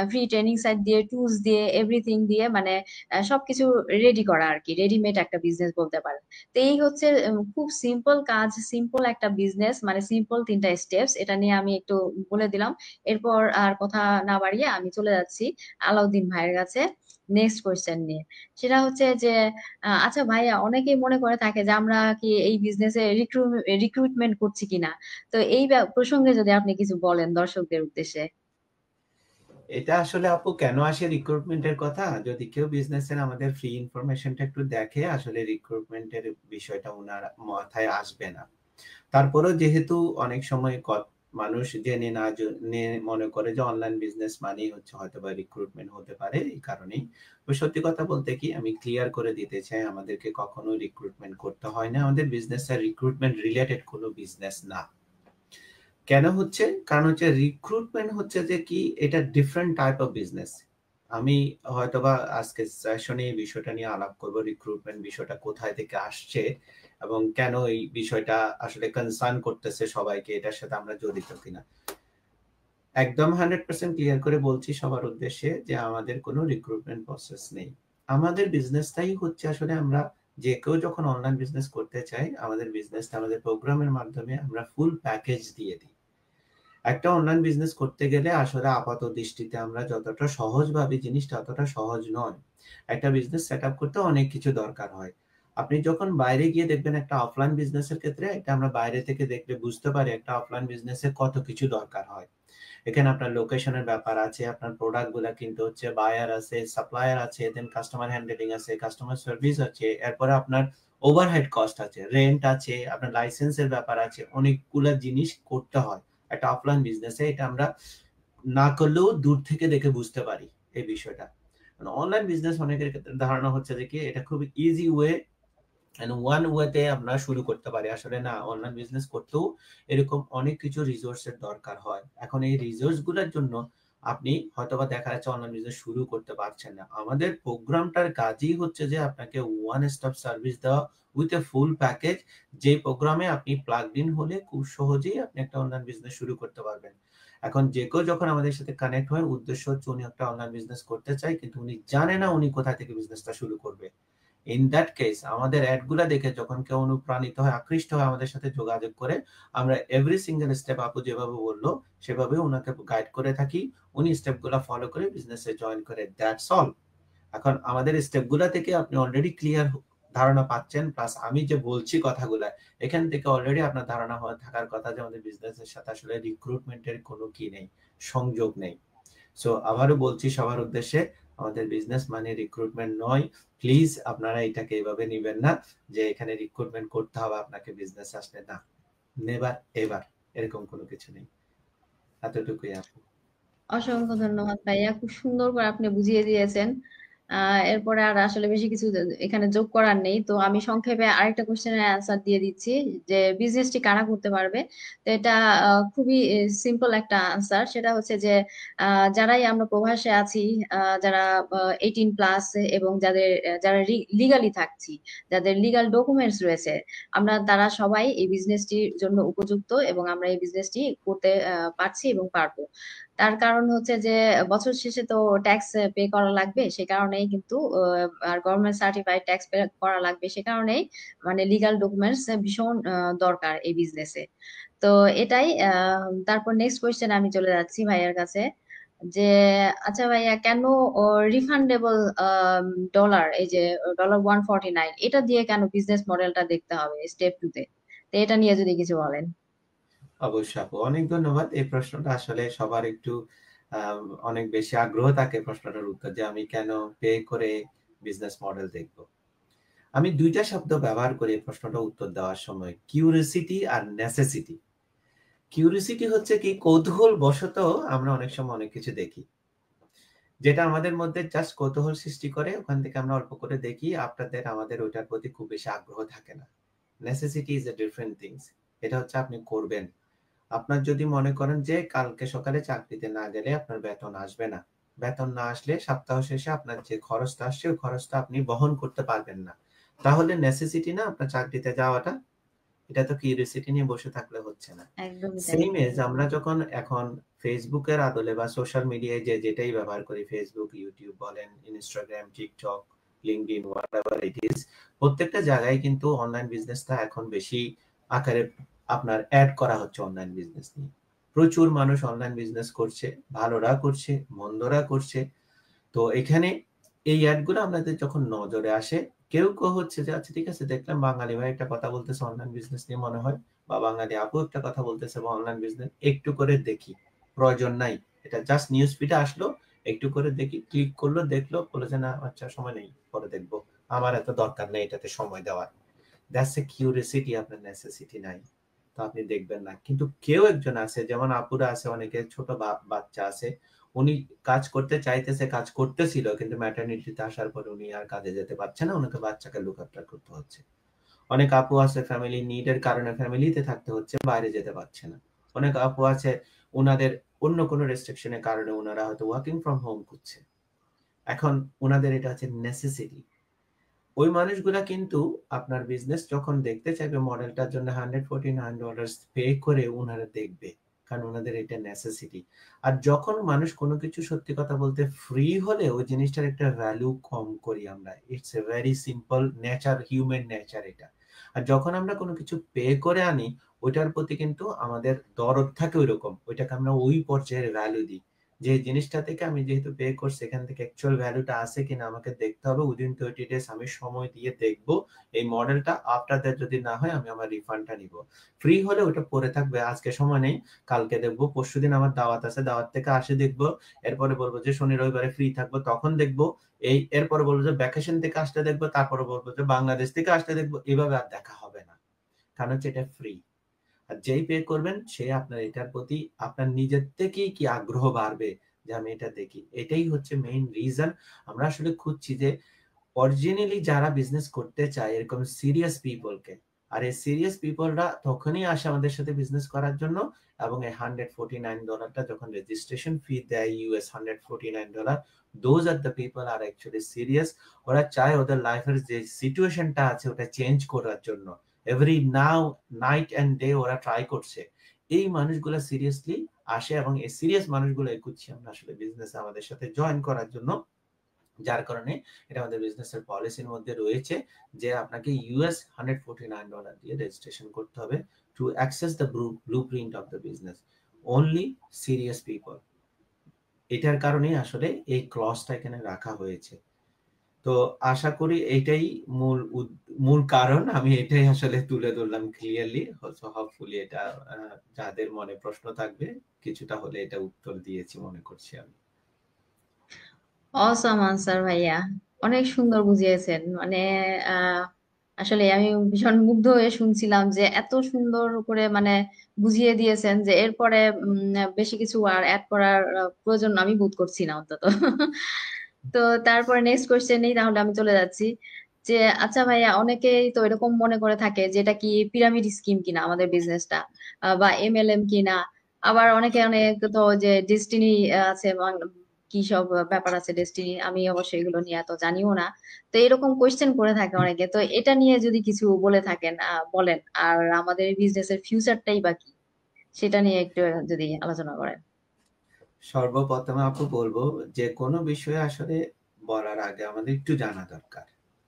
ফ্রি ট্রেনিং সাইট দিয়ে, টুলস দিয়ে, এভরিথিং দিয়ে, মানে সবকিছু রেডি করা আর কি, রেডিমেড একটা বিজনেস বলতে পারেন। তো এই হচ্ছে খুব সিম্পল কাজ, সিম্পল একটা বিজনেস, মানে সিম্পল 3টা স্টেপস, এটা নিয়ে আমি একটু বলে দিলাম। এরপর আর কথা না বাড়িয়ে আমি চলে যাচ্ছি আলাউদ্দিন ভাইয়ের কাছে নেক্সট কোয়েশ্চেন নিয়ে। সেটা হচ্ছে যে আচ্ছা ভাইয়া, অনেকেই মনে করে থাকে যে আমরা কি এই বিজনেসে রিক্রুটমেন্ট করছি কিনা। তো এই প্রসঙ্গে যদি আপনি কিছু বলেন দর্শকদের উদ্দেশ্যে। এটা আসলে আপু কেন আসে রিক্রুটমেন্টের কথা, যদি কেউ বিজনেসের আমাদের ফ্রি ইনফরমেশনটা একটু দেখে, আসলে রিক্রুটমেন্টের বিষয়টা ওনার মাথায় আসবে না। তারপরেও যেহেতু অনেক সময় মানুষ জেনে না জেনে মনে করে যে অনলাইন বিজনেস মানেই হচ্ছে হয়তো বা রিক্রুটমেন্ট হতে পারে, এই কারণেই। তো সত্যি কথা বলতে কি, আমি ক্লিয়ার করে দিতে চাই, আমাদেরকে কখনো রিক্রুটমেন্ট করতে হয় না। আমাদের বিজনেস আর রিক্রুটমেন্ট রিলেটেড কোনো বিজনেস না। কেন হচ্ছে, কারণ হচ্ছে রিক্রুটমেন্ট হচ্ছে যে কি, এটা ডিফারেন্ট টাইপ অফ বিজনেস। আমি হয়তোবা আজকে সেশনে এই বিষয়টা নিয়ে আলাপ করব, রিক্রুটমেন্ট বিষয়টা কোথায় থেকে আসছে এবং কেন এই বিষয়টা আসলে কনসার্ন করতেছে সবাইকে, এটার সাথে আমরা জড়িত কিনা। একদম 100% ক্লিয়ার করে বলছি সবার উদ্দেশ্যে যে আমাদের কোনো রিক্রুটমেন্ট প্রসেস নেই। আমাদের বিজনেসটাই হচ্ছে আসলে, আমরা যে কেউ যখন অনলাইন বিজনেস করতে চাই, আমাদের বিজনেসটা আমাদের প্রোগ্রামের মাধ্যমে আমরা ফুল প্যাকেজ দিয়ে দিই। একটা অনলাইন বিজনেস করতে গেলে আসলে আপাত দৃষ্টিতে আমরা যতটা সহজ ভাবি, জিনিসটা অতটা সহজ নয়। একটা বিজনেস সেট আপ করতে অনেক কিছু দরকার হয়। আপনি যখন বাইরে গিয়ে দেখবেন একটা অফলাইন বিজনেসের ক্ষেত্রে, এটা আমরা বাইরে থেকে দেখলে বুঝতে পারি একটা অফলাইন বিজনেসের কত কিছু দরকার হয়। এখানে আপনার লোকেশনের ব্যাপার আছে, আপনার প্রোডাক্ট গুলা কিনতে হচ্ছে, বায়ার আছে, সাপ্লায়ার আছে, দেন কাস্টমার হ্যান্ডলিং আছে, কাস্টমার সার্ভিস আছে, এরপরে আপনার ওভারহেড কস্ট আছে, রেন্ট আছে, আপনার লাইসেন্সের ব্যাপার আছে, অনেকগুলা জিনিস করতে হয় একটা অফলাইন বিজনেসে। এটা আমরা না করলেও দূর থেকে দেখে বুঝতে পারি এই বিষয়টা। অনলাইন বিজনেস অনেকের ক্ষেত্রে ধারণা হচ্ছে যে কি এটা খুব ইজি ওয়ে এন্ড ওয়ান ওয়েতে আমরা শুরু করতে পারি। আসলে না, অনলাইন বিজনেস করতেও এরকম অনেক কিছু রিসোর্সের দরকার হয়। এখন এই রিসোর্স গুলোর জন্য আপনি হয়তোবা দেখা যাচ্ছে অনলাইন বিজনেস শুরু করতে পারছেন না। আমাদের প্রোগ্রামটার কাজই হচ্ছে যে আপনাকে ওয়ান স্টপ সার্ভিস দেওয়া উইথ এ ফুল প্যাকেজ, যে প্রোগ্রামে আপনি প্লাগড ইন হলে খুব সহজেই আপনি একটা অনলাইন বিজনেস শুরু করতে পারবেন। এখন যে কেউ যখন আমাদের সাথে কানেক্ট হয়, উদ্দেশ্য হচ্ছে উনি একটা অনলাইন বিজনেস করতে চায়, কিন্তু উনি জানে না উনি কোথা থেকে বিজনেসটা শুরু করবে। ইন দ্যাট কেস আমাদের অ্যাড গুলা দেখে যখন কেউ অনুপ্রাণিত হয়, আকৃষ্ট হয়, আমাদের সাথে যোগাযোগ করে, আমরা এভরি সিঙ্গেল স্টেপ আপু যেভাবে বললো সেভাবে ওনাকে গাইড করে থাকি। উনি স্টেপ গুলা ফলো করে বিজনেসে জয়েন করে, দ্যাটস অল। এখন আমাদের স্টেপ গুলা থেকে আপনি অলরেডি ক্লিয়ার ধারণা পাচ্ছেন, প্লাস আমি যে বলছি কথাগুলা, এখান থেকে অলরেডি আপনার ধারণা হয়ে থাকার কথা যে আমাদের বিজনেসের সাথে আসলে রিক্রুটমেন্টের কোনো কি নেই, সংযোগ নেই। সো আবারও বলছি সবার উদ্দেশ্যে, আমাদের বিজনেস মানে রিক্রুটমেন্ট নয়। প্লিজ আপনারা এটাকে এভাবে নিবেন না যে এখানে রিক্রুটমেন্ট করতে হবে আপনাকে বিজনেস আসলে, না, নেভার এভার, এরকম কোনো কিছু নেই। এতটুকুই আপু। অসংখ্য ধন্যবাদ ভাইয়া, খুব সুন্দর করে আপনি বুঝিয়ে দিয়েছেন। এরপরে আর আসলে বেশি কিছু এখানে যোগ করার নেই। তো আমি সংক্ষেপে আরেকটা কোশ্চেনের অ্যান্সার দিয়ে দিচ্ছি, যে বিজনেসটি কারা করতে পারবে। তো এটা খুবই সিম্পল একটা আনসার। সেটা হচ্ছে যে যারাই আমরা প্রবাসে আছি, যারা 18+ এবং যারা লিগালি থাকছি, যাদের লিগাল ডকুমেন্টস রয়েছে, তারা সবাই এই বিজনেসটির জন্য উপযুক্ত, এবং আমরা এই বিজনেসটি করতে পারছি এবং পারবো। তার কারণ হচ্ছে যে বছর শেষে তো ট্যাক্স পে করা লাগবে, সে কারণেই কিন্তু আর গভর্নমেন্ট সার্টিফাইড ট্যাক্স পে করা লাগবে, সে কারণেই মানে লিগাল ডকুমেন্টস ভীষণ দরকার এই বিজনেসে। তো এটাই। তারপর নেক্সট কোয়েশ্চেন আমি চলে যাচ্ছি ভাইয়ার কাছে, যে আচ্ছা ভাইয়া, কেন রিফান্ডেবল ডলার, এই যে $149, এটা দিয়ে কেন বিজনেস মডেলটা দেখতে হবে স্টেপ 2 তে? তো এটা নিয়ে যদি কিছু বলেন। অবশ্যই আপু, অনেক ধন্যবাদ। এই প্রশ্নটা আসলে সবার একটু অনেক বেশি আগ্রহ থাকে প্রশ্নটার উত্তর, যে আমি কেন পে করে বিজনেস মডেল দেখব। আমি দুইটা শব্দ ব্যবহার করি এই প্রশ্নটা উত্তর দেওয়ার সময়, কিউরিওসিটি আর নেসেসিটি। কিউরিসিটি হচ্ছে কি, কৌতূহল বশত আমরা অনেক সময় অনেক কিছু দেখি, যেটা আমাদের মধ্যে জাস্ট কৌতূহল সৃষ্টি করে, ওখান থেকে আমরা অল্প করে দেখি, আপনাদের আমাদের ওইটার প্রতি খুব বেশি আগ্রহ থাকে না। Necessity is a different things. এটা হচ্ছে আপনি করবেন। আপনার যদি মনে করেন যে কালকে সকালে চাকরিতে না গেলে আপনার বেতন আসবে না, বেতন না আসলে সপ্তাহ শেষে আপনার যে খরচটা আসছে ওই খরচটা আপনি বহন করতে পারবেন না, তাহলে নেসেসিটি না আপনার চাকরিতে যাওয়াটা? এটা তো কিউরিওসিটি নিয়ে বসে থাকলে হচ্ছে না। একদমই তাই। সেম এজ আমরা যখন এখন ফেসবুকের আদলে বা সোশ্যাল মিডিয়ায় যে যেটাই ব্যবহার করি, ফেসবুক, ইউটিউব বলেন, Instagram, TikTok, LinkedIn, whatever it is, প্রত্যেকটা জায়গায় কিন্তু অনলাইন বিজনেসটা এখন বেশি আকারে আপনার অ্যাড করা হচ্ছে অনলাইন বিজনেস নিয়ে। প্রচুর মানুষ অনলাইন বিজনেস করছে, ভালোরা করছে, মন্দরা করছে। তো এখানে এই অ্যাডগুলো আমাদের যখন নজরে আসে, কেউ কেউ হচ্ছে যে আচ্ছা ঠিক আছে, দেখলাম বাঙালি ভাই একটা কথা বলতেছে অনলাইন বিজনেস নিয়ে মনে হয়, বা বাঙালি আপু একটা কথা বলতেছে বা অনলাইন বিজনেস, একটু করে দেখি, প্রয়োজন নাই, এটা জাস্ট নিউজ ফিডে আসলো, একটু করে দেখি, ক্লিক করলো, দেখলো, বলে যে না আচ্ছা সময় নেই, পরে দেখবো, আমার এত দরকার নেই এটাতে সময় দেওয়ার। দ্যাটস এ কিউরিওসিটি, আপনার নেসেসিটি নাই, তো আপনি দেখবেন না। কিন্তু কেউ একজন আছে, যেমন আপুরা আছে, অনেকে ছোট বাচ্চা আছে, উনি কাজ করতে চাইতেছে, কাজ করতেছিল, কিন্তু ম্যাটারনিটিতে আসার পর উনি আর কাজে যেতে পারছে না, ওনাকে বাচ্চাকে লুক আফটার করতে হচ্ছে। অনেক আপু আছে ফ্যামিলি নিডের কারণে ফ্যামিলিতে থাকতে হচ্ছে, বাইরে যেতে পারছে না। অনেক আপু আছে ওনাদের অন্য কোনো রেস্ট্রিকশনের কারণে ওনারা হয়তো ওয়ার্কিং ফ্রম হোম করছে, এখন ওনাদের এটা হচ্ছে নেসেসিটি। ওই মানুষগুলা কিন্তু আপনার বিজনেস যখন দেখতে চাইবে, মডেলটার জন্য $149 পে করে ওনারা দেখবে, কারণ ওনাদের এটা নেসেসিটি। আর যখন মানুষ কোনো কিছু সত্যি কথা বলতে ফ্রি হলে ওই জিনিসটার একটা ভ্যালু কম করি আমরা। It's a very simple nature, human nature এটা। আর যখন আমরা কোনো কিছু পে করে আনি, ওইটার প্রতি কিন্তু আমাদের দরদ থাকে ওই রকম, ওইটাকে আমরা ওই পর্যায়ের ভ্যালু দিই, যে জিনিসটা থেকে আমি যেহেতু পে করছি এখান থেকে অ্যাকচুয়াল ভ্যালুটা আছে কিনা আমাকে দেখতে হবে, উইদিন 30 ডেজ আমি সময় দিয়ে দেখব এই মডেলটা, আফটার দ্যাট যদি না হয় আমি আমার রিফান্ডটা নিব। ফ্রি হলে ওটা পড়ে থাকবে, আজকে সময় নেই, কালকে দেখবো, পরশুদিন আমার দাওয়াত আছে, দাওয়াত থেকে আসে দেখবো, এরপরে বলবো যে শনি রবিবারে ফ্রি থাকবো তখন দেখবো, এই এরপরে বলবো যে ভ্যাকেশন থেকে আসতে দেখবো, তারপরে বলবো যে বাংলাদেশ থেকে আসতে দেখবো, এভাবে আর দেখা হবে না, কারণ হচ্ছে এটা ফ্রি। আর যেই পে করবেন সে আপনার এটার প্রতি আপনার নিজের থেকেই কি আগ্রহ বাড়বে, যে আমি এটা দেখি। এটাই হচ্ছে মেইন রিজন আমরা আসলে খুঁজছি, যে অরিজিনালি যারা বিজনেস করতে চায় এরকম সিরিয়াস পিপলকে। আর এই সিরিয়াস পিপলরা তখনই আসে আমাদের সাথে বিজনেস করার জন্য, এবং এই $149টা যখন রেজিস্ট্রেশন ফি দেয়, $149, those are the people are actually serious. ওরা চায় ওদের লাইফের যে সিচুয়েশনটা আছে ওটা চেঞ্জ করার জন্য, every now night and day ওরা ট্রাই করছে। এই মানুষগুলো সিরিয়াসলি আসে, এবং এই সিরিয়াস মানুষগুলো এগুচ্ছি আমরা আসলে বিজনেস আমাদের সাথে জয়েন করার জন্য। যার কারণে এটা আমাদের বিজনেসের পলিসির মধ্যে রয়েছে যে আপনাকে $149 দিয়ে রেজিস্ট্রেশন করতে হবে to access the blueprint of the business, only serious people. এটার কারণেই আসলে এই ক্লজটা এখানে রাখা হয়েছে। তো আশা করি এটাই মূল কারণ, আমি এটাই আসলে তুলে ধরলাম ক্লিয়ারলি। হোপফুলি এটা যাদের মনে প্রশ্ন থাকবে কিছুটা হলে এটা উত্তর দিয়েছি মনে করছি আমি। অসাম আনসার ভাইয়া, অনেক সুন্দর বুঝিয়েছেন। মানে আসলে আমি ভীষণ মুগ্ধ হয়ে শুনছিলাম যে এত সুন্দর করে মানে বুঝিয়ে দিয়েছেন, যে এরপরে বেশি কিছু আর অ্যাড করার প্রয়োজন আমি বোধ করছি না অন্তত। তো তারপরে নেক্সট কোয়েশ্চেন নেই, তাহলে আমি চলে যাচ্ছি। যে আচ্ছা ভাইয়া, অনেকেই তো এরকম মনে করে থাকে যে এটা কি পিরামিড স্কিম কিনা আমাদের বিজনেসটা, বা এমএলএম কিনা। আবার অনেকে অনেক তো যে ডেস্টিনি আছে, কি সব ব্যাপার আছে ডেস্টিনি, আমি অবশ্যই এগুলো নিয়ে এত জানিও না। তো এরকম কোয়েশ্চেন করে থাকে অনেকে, তো এটা নিয়ে যদি কিছু বলে থাকেন বলেন। আর আমাদের বিজনেসের ফিউচারটাই বা কি, সেটা নিয়ে একটু যদি আলোচনা করেন। সর্বপ্রথমে আপু বলবো যে কোনো বিষয়ে আসলে বলার আগে আমাদের একটু জানা দরকার।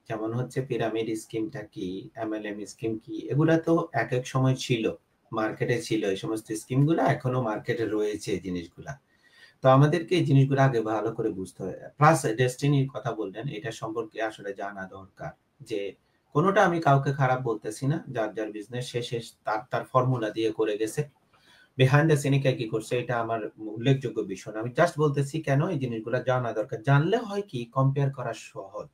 যেমন হচ্ছে পিরামিড স্কিমটা কি, এমএলএম স্কিম কি, এগুলা তো এক এক সময় ছিল, মার্কেটে ছিল এই সমস্ত স্কিমগুলো, এখনো মার্কেটে রয়েছে এই জিনিসগুলা। তো আমাদেরকে এই জিনিসগুলো আগে ভালো করে বুঝতে হবে। প্লাস ডেস্টিনির কথা বললেন, এটা সম্পর্কে আসলে জানা দরকার যে কোনোটা আমি কাউকে খারাপ বলতেছি না, যার যার বিজনেস শেষে তার তার ফর্মুলা দিয়ে করে গেছে, বিহাইন্ড দ্য সিনে কি করছে এটা আমার উল্লেখযোগ্য বিষয় না। আমি জাস্ট বলতেছি কেন এই জিনিসগুলো জানা দরকার, জানলে হয় কি কম্পেয়ার করা সহজ।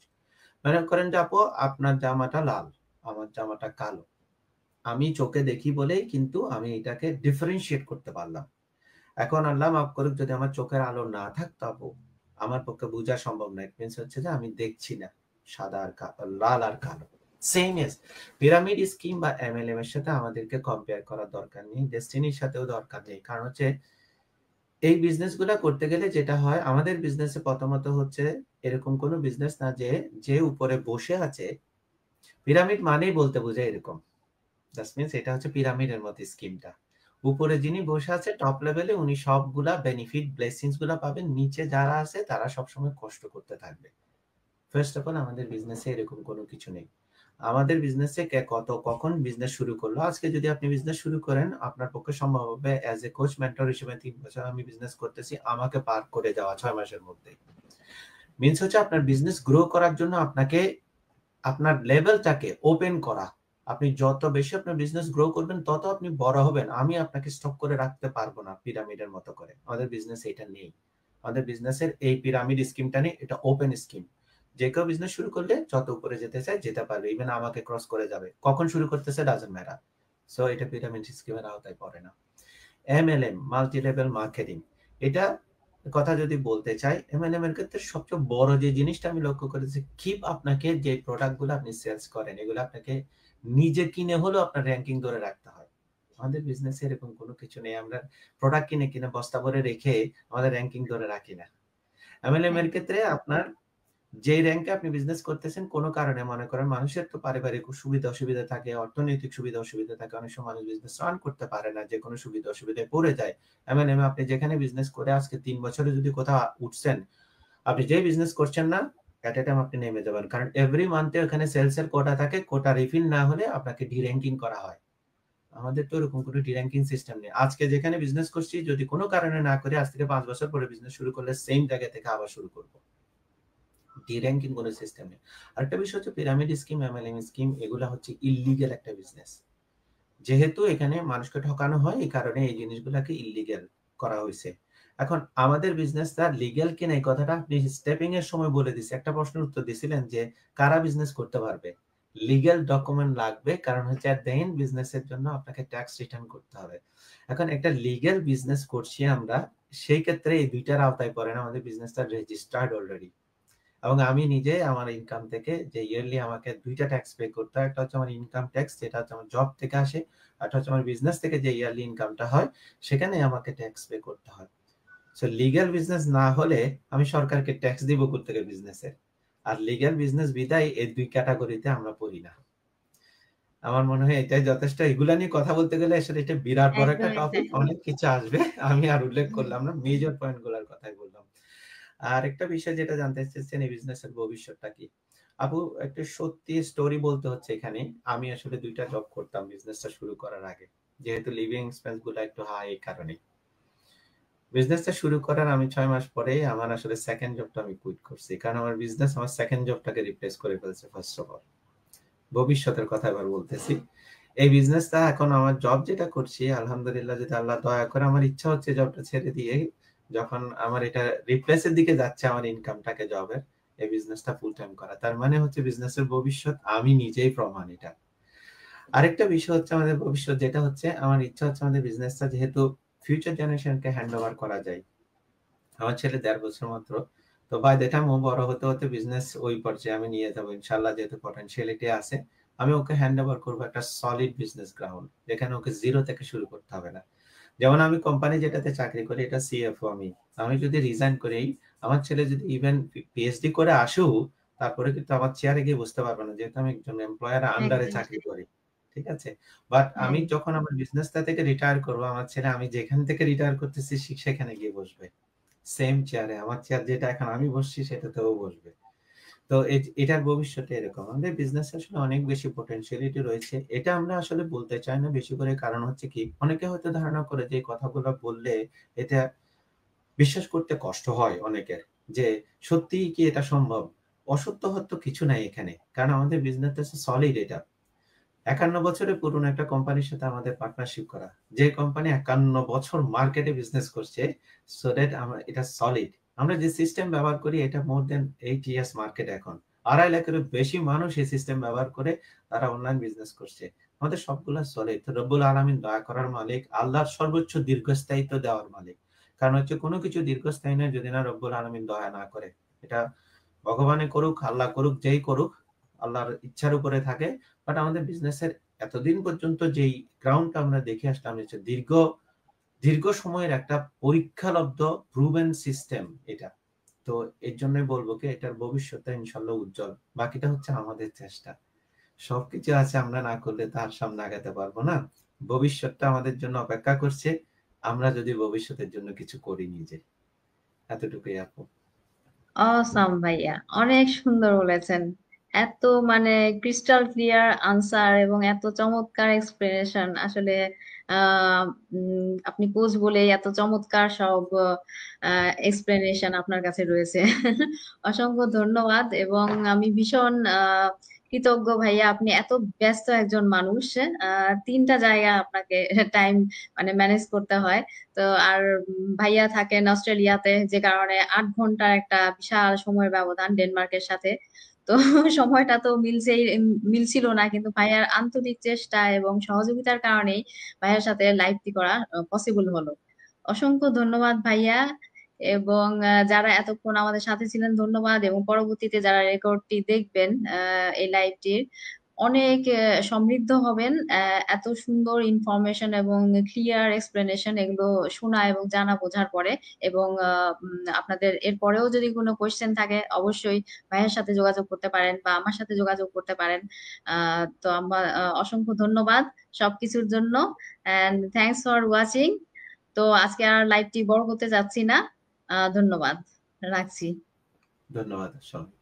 মনে করেন যে আপু আপনার জামাটা লাল, আমার জামাটা কালো, আমি চোখে দেখি বলেই কিন্তু আমি এটাকে ডিফারেন্সিয়েট করতে পারলাম। এখন আল্লাহ মাফ করুক, যদি আমার চোখের আলো না থাকতো আপু, আমার পক্ষে বোঝা সম্ভব না। ইট মিনস হচ্ছে যে আমি দেখছি না সাদা আর লাল আর কালো। সেম এস পিরামিড স্কিম বা এমএলএম এর সাথে আমাদেরকে কম্পেয়ার করার দরকার নেই, ডেস্টিনির সাথেও দরকার নেই। কারণ হচ্ছে এই বিজনেস গুলা করতে গেলে যেটা হয়, আমাদের বিজনেসে প্রথমত হচ্ছে এরকম কোনো বিজনেস না যে যে উপরে বসে আছে, পিরামিড মানেই বলতে বোঝায় এরকম। দ্যাট মিনস এটা হচ্ছে পিরামিডের মতো স্কিমটা। উপরে যিনি বসে আছে টপ লেভেলে, উনি সবগুলা বেনিফিট ব্লেসিংস গুলা পাবেন, নিচে যারা আছে তারা সবসময় কষ্ট করতে থাকবে। ফার্স্ট অফ অল আমাদের বিজনেসে এরকম কোনো কিছু নেই। আমাদের বিজনেসে কে কত কখন বিজনেস শুরু করলো, আজকে যদি আপনি বিজনেস শুরু করেন আপনার পক্ষে সম্ভব হবে অ্যাজ এ কোচ মেন্টর হিসেবে 3 বছর আমি বিজনেস করতেছি, আমাকে পার করে যাওয়া 6 মাসের মধ্যে। মিন্স হচ্ছে আপনার বিজনেস গ্রো করার জন্য আপনাকে আপনার লেভেলটাকে ওপেন করা। আপনি যত বেশি আপনার বিজনেস গ্রো করবেন তত আপনি বড় হবেন। আমি আপনাকে স্টক করে রাখতে পারবো না পিরামিডের মতো করে। আমাদের বিজনেস এটা নেই। আমাদের বিজনেসের এই পিরামিড স্কিমটা নেই, এটা ওপেন স্কিম। যে কেউ বিজনেস শুরু করলে যত উপরে যেতে চায় যেতে পারবে, ইভেন আমাকে ক্রস করে যাবে। কখন শুরু করতেছে ডাজন্ট ম্যাটার। সো এটা পিরামিড স্কিমের আওতায় পড়ে না। এমএলএম, মাল্টি লেভেল মার্কেটিং, এটা কথা যদি বলতে চাই, এমএলএম এর ক্ষেত্রে সবচেয়ে বড় যে জিনিসটা আমি লক্ষ্য করেছি, কিপ আপনাকে যে প্রোডাক্ট গুলো আপনি সেলস করেন এগুলো আপনাকে নিজে কিনে হলেও আপনার র্যাঙ্কিং ধরে রাখতে হয়। আমাদের বিজনেসে এরকম কোনো কিছু নেই, আমরা প্রোডাক্ট কিনে কিনে বস্তা ভরে রেখে আমাদের র্যাঙ্কিং ধরে রাখি না। এমএলএম এর ক্ষেত্রে আপনার যে র্যাঙ্কে আপনি বিজনেস করতেছেন, কোনো কারণে মনে করেন মানুষের তো পারিবারিক সুবিধা অসুবিধা থাকে, অর্থনৈতিক সুবিধা অসুবিধা থাকে, অনেক সময় মানুষ বিজনেস রান করতে পারে না, যে কোনো সুবিধা অসুবিধায় পড়ে যায়। এমএলএম আপনি যেখানে বিজনেস করে আজকে 3 বছরে যদি কোথাও উঠছেন, আপনি যে বিজনেস করছেন না এট এ টাইম আপনি নেমে যাবেন। কারণ এভরি মান্থে ওখানে সেলস এর কোটা থাকে, কোটা রিফিল না হলে আপনাকে ডি র্যাঙ্কিং করা হয়। আমাদের তো এরকম কোনো ডি র্যাঙ্কিং সিস্টেম নেই। আজকে যেখানে বিজনেস করছি যদি কোনো কারণে না করে আজ থেকে 5 বছর পরে বিজনেস শুরু করলে সেম জায়গা থেকে আবার শুরু করব। ডি র্যাঙ্কিং কোনো সিস্টেম নেই। আরেকটা বিষয় হচ্ছে পিরামিড স্কিম, এমএলএম স্কিম, এগুলা হচ্ছে ইললিগ্যাল একটা বিজনেস। যেহেতু এখানে মানুষকে ঠকানো হয়, এই কারণে এই জিনিসগুলাকে ইললিগ্যাল করা হয়েছে। এখন আমাদের বিজনেসটা লিগ্যাল কিনা এই কথাটা আপনি স্টেপিং এর সময় বলে দিছি। একটা প্রশ্নের উত্তর দিছিলেন যে কারা বিজনেস করতে পারবে। লিগ্যাল ডকুমেন্ট লাগবে, কারণ হচ্ছে এট দ্য এন্ড বিজনেসের জন্য আপনাকে ট্যাক্স রিটার্ন করতে হবে। এখন একটা লিগ্যাল বিজনেস করছি আমরা, সেই ক্ষেত্রে এই দুইটার আওতায় পড়ে না, আমাদের বিজনেসটা রেজিস্টার্ড অলরেডি। এবং আমি নিজে আমার ইনকাম থেকে যে ইয়ারলি আমাকে 2টা ট্যাক্স পে করতে হয়, একটা হচ্ছে আমার ইনকাম ট্যাক্স যেটা হচ্ছে আমার জব থেকে আসে, আর একটা হচ্ছে আমার বিজনেস থেকে যে ইয়ারলি ইনকামটা হয় সেখানে আমাকে ট্যাক্স পে করতে হয়। সো লিগ্যাল বিজনেস না হলে আমি সরকারকে ট্যাক্স দিব কোথা থেকে বিজনেসের? আর লিগ্যাল বিজনেস বিদায় এই দুই ক্যাটাগরিতে আমরা পড়ি না। আমার মনে হয় এটাই যথেষ্ট। এগুলা নিয়ে কথা বলতে গেলে আসলে এটা বিরাট বড় একটা একদম টপিক, এক্স্যাক্টলি। অনেক কিছু আসবে। আমি আর উল্লেখ করলাম না, মেজর পয়েন্ট গুলার কথাই বললাম। আর একটা বিষয় যেটা জানতে চাচ্ছেন, এই বিজনেসের ভবিষ্যৎটা কি? আপু একটা সত্যি স্টোরি বলতে হচ্ছে এখানে। আমি আসলে 2টা জব করতাম বিজনেসটা শুরু করার আগে। যেহেতু লিভিং এক্সপেন্স গুলো একটু হাই, এই কারণে বিজনেসটা শুরু করার আমি 6 মাস পরে আমার আসলে সেকেন্ড জবটা আমি কুইট করছি। কারণ আমার বিজনেস আমার সেকেন্ড জবটাকে রিপ্লেস করে ফেলছে ফার্স্ট অফ অল। ভবিষ্যতের কথা এবার বলতেছি। এই বিজনেসটা এখন আমার জব যেটা করছি, আলহামদুলিল্লাহ যদি আল্লাহ দয়া করে, আমার ইচ্ছা হচ্ছে জবটা ছেড়ে দিয়ে যখন আমার এটা রিপ্লেসের দিকে যাচ্ছে আমার ইনকামটাকে জবের, এই বিজনেসটা ফুল টাইম করা। তার মানে হচ্ছে বিজনেসের ভবিষ্যৎ আমি নিজেই প্রমাণ এটা। আরেকটা বিষয় হচ্ছে আমাদের ভবিষ্যৎ যেটা হচ্ছে, আমার ইচ্ছা হচ্ছে আমাদের বিজনেসটা যেহেতু ফিউচার জেনারেশনকে হ্যান্ড ওভার করা যায়। আমার ছেলে 1.5 বছর মাত্র, তো বাই দ্য টাইম ও বড় হতে হতে বিজনেস ওই পর্যায়ে আমি নিয়ে যাবো ইনশাল্লাহ, যেহেতু পটেনশিয়ালিটি আছে। আমি ওকে হ্যান্ড ওভার করবো একটা সলিড বিজনেস গ্রাউন্ড, যেখানে ওকে জিরো থেকে শুরু করতে হবে না। যেমন আমি কোম্পানি যেটাতে চাকরি করি, এটা সিএফও আমি। আমি যদি রিজাইন করি, আমার ছেলে যদি ইভেন পিএইচডি করে আসেও, তারপরে কিন্তু আমার চেয়ারে গিয়ে বসতে পারবে না, যেহেতু আমি একজন এমপ্লয়ার আন্ডারে একদম চাকরি ঠিক। করি। ঠিক আছে? বাট আমি হ্যাঁ। যখন আমার বিজনেসটা থেকে রিটায়ার করবো, আমার ছেলে আমি যেখান থেকে রিটায়ার করতেছি সেখানে গিয়ে বসবে, সেম চেয়ারে। আমার চেয়ার যেটা এখন আমি বসছি সেটাতেও বসবে। তো এটার ভবিষ্যতে এরকম। আমাদের বিজনেস আসলে অনেক বেশি পটেনশিয়ালিটি রয়েছে। এটা আমরা আসলে বলতে চাই না বেশি করে, কারণ হচ্ছে কি, অনেকে হয়তো ধারণা করে যে এই কথাগুলো বললে এটা বিশ্বাস করতে কষ্ট হয় অনেকের, যে সত্যিই কি এটা সম্ভব? অসত্য হয়তো কিছু নাই এখানে, কারণ আমাদের বিজনেসটা সলিড। এটা 51 বছরের পুরনো একটা কোম্পানির সাথে আমাদের পার্টনারশিপ করা, যে কোম্পানি 51 বছর মার্কেটে বিজনেস করছে, সো দ্যাট আমরা এটা সলিড। আমরা যে সিস্টেম ব্যবহার করি এটা মোর দেন 8 ইয়ার্স মার্কেট এখন। 2.5 লাখেরও বেশি মানুষ এই সিস্টেম ব্যবহার করে তারা অনলাইন বিজনেস করছে। আমাদের সবগুলা চলে। তো রব্বুল আলামিন দয়া করার মালিক, আল্লাহর সর্বোচ্চ দীর্ঘস্থায়িত্ব দেওয়ার মালিক। কারণ হচ্ছে কোনো কিছু দীর্ঘস্থায়ী নয় যদি না রব্বুল আলামিন দয়া না করে। এটা ভগবানে করুক, আল্লাহ করুক, যেই করুক, আল্লাহর ইচ্ছার উপরে থাকে। বাট আমাদের বিজনেসের এতদিন পর্যন্ত যেই গ্রাউন্ডটা আমরা দেখে আসলাম হচ্ছে দীর্ঘ দীর্ঘ সময়ের একটা পরীক্ষালব্ধ প্রুভেন সিস্টেম এটা। তো এর জন্যই বলবো কি এটার ভবিষ্যৎটা ইনশাল্লাহ উজ্জ্বল। বাকিটা হচ্ছে আমাদের চেষ্টা। সবকিছু আছে, আমরা না করলে তার সামনে আগাতে পারবো না। ভবিষ্যৎটা আমাদের জন্য অপেক্ষা করছে, আমরা যদি ভবিষ্যতের জন্য কিছু করি নিজে। এতটুকুই আপু। অসাম ভাইয়া, অনেক সুন্দর বলেছেন। এত মানে ক্রিস্টাল ক্লিয়ার আনসার এবং এত চমৎকার এক্সপ্লেনেশন আসলে আপনি কোচ বলে এত চমৎকার সব এক্সপ্লেনেশন আপনার কাছে রয়েছে। অসংখ্য ধন্যবাদ। এবং আমি ভীষণ কৃতজ্ঞ ভাইয়া, আপনি এত ব্যস্ত একজন মানুষ, 3টা জায়গা আপনাকে টাইম মানে ম্যানেজ করতে হয়। তো আর ভাইয়া থাকেন অস্ট্রেলিয়াতে, যে কারণে 8 ঘন্টার একটা বিশাল সময়ের ব্যবধান ডেনমার্কের সাথে। তো সময়টা তো মিলছিল না, কিন্তু ভাইয়ার আন্তরিক চেষ্টা এবং সহযোগিতার কারণেই ভাইয়ার সাথে লাইভটি করা পসিবল হলো। অসংখ্য ধন্যবাদ ভাইয়া। এবং যারা এতক্ষণ আমাদের সাথে ছিলেন ধন্যবাদ, এবং পরবর্তীতে যারা রেকর্ডটি দেখবেন এই লাইভটির, অনেক সমৃদ্ধ হবেন। এত সুন্দর ইনফরমেশন এবং ক্লিয়ার এক্সপ্লেনেশন এগুলো শোনা এবং জানা বোঝার পরে। এবং আপনাদের এর পরেও যদি কোনো কোয়েশ্চেন থাকে অবশ্যই ভাইয়ের সাথে যোগাযোগ করতে পারেন বা আমার সাথে যোগাযোগ করতে পারেন। তো আমার অসংখ্য ধন্যবাদ সবকিছুর জন্য। And thanks for watching. তো আজকে আর লাইভটি বড় করতে যাচ্ছি না। ধন্যবাদ, রাখছি। ধন্যবাদ সবাই।